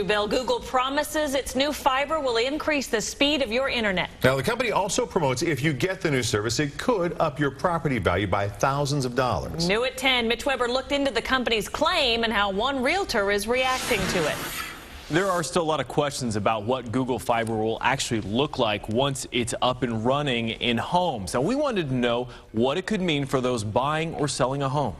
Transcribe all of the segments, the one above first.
Bill, Google promises its new fiber will increase the speed of your internet. Now, the company also promotes if you get the new service, it could up your property value by thousands of dollars. New at 10, Mitch Weber looked into the company's claim and how one realtor is reacting to it. There are still a lot of questions about what Google Fiber will actually look like once it's up and running in homes. And we wanted to know what it could mean for those buying or selling a home.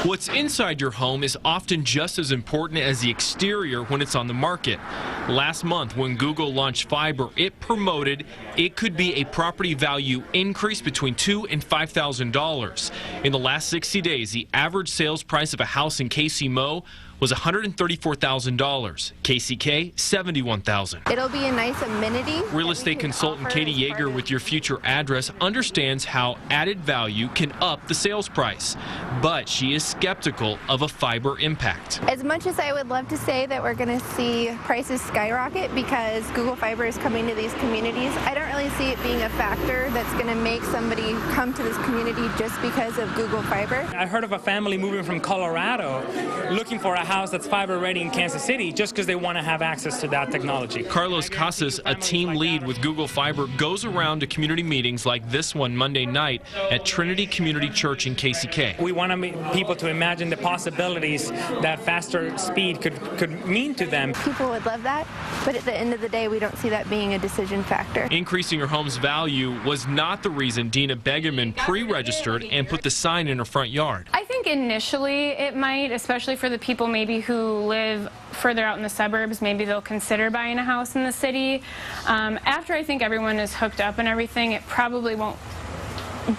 What's inside your home is often just as important as the exterior when it's on the market. Last month, when Google launched Fiber, it promoted it could be a property value increase between $2,000 and $5,000. In the last 60 days, the average sales price of a house in KC-Mo was $134,000. KCK, $71,000. It'll be a nice amenity. Real estate consultant Katie Yeager with Your Future Address understands how added value can up the sales price, but she is skeptical of a fiber impact. As much as I would love to say that we're going to see prices skyrocket because Google Fiber is coming to these communities, I don't really see it being a factor that's going to make somebody come to this community just because of Google Fiber. I heard of a family moving from Colorado looking for a house that's fiber ready in Kansas City just because they want to have access to that technology. Carlos Casas, a team lead with Google Fiber, goes around to community meetings like this one Monday night at Trinity Community Church in KCK. We want people to imagine the possibilities that faster speed could mean to them. People would love that, but at the end of the day, we don't see that being a decision factor. Increasing your home's value was not the reason Dina Begeman pre-registered and put the sign in her front yard. I think initially it might, especially for the people maybe who live further out in the suburbs. Maybe they'll consider buying a house in the city. After I think everyone is hooked up and everything, it probably won't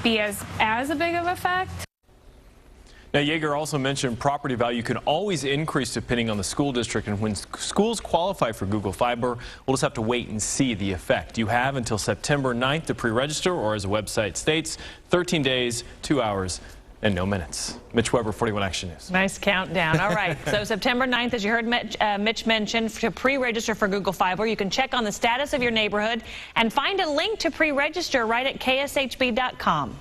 be as a big of a fact. Now, Yeager also mentioned property value can always increase depending on the school district, and when schools qualify for Google Fiber, we'll just have to wait and see the effect. You have until September 9th to pre-register, or as the website states, 13 days, 2 hours, and no minutes. Mitch Weber, 41 Action News. Nice countdown. All right. So September 9th, as you heard Mitch mention, to pre-register for Google Fiber. You can check on the status of your neighborhood and find a link to pre-register right at kshb.com.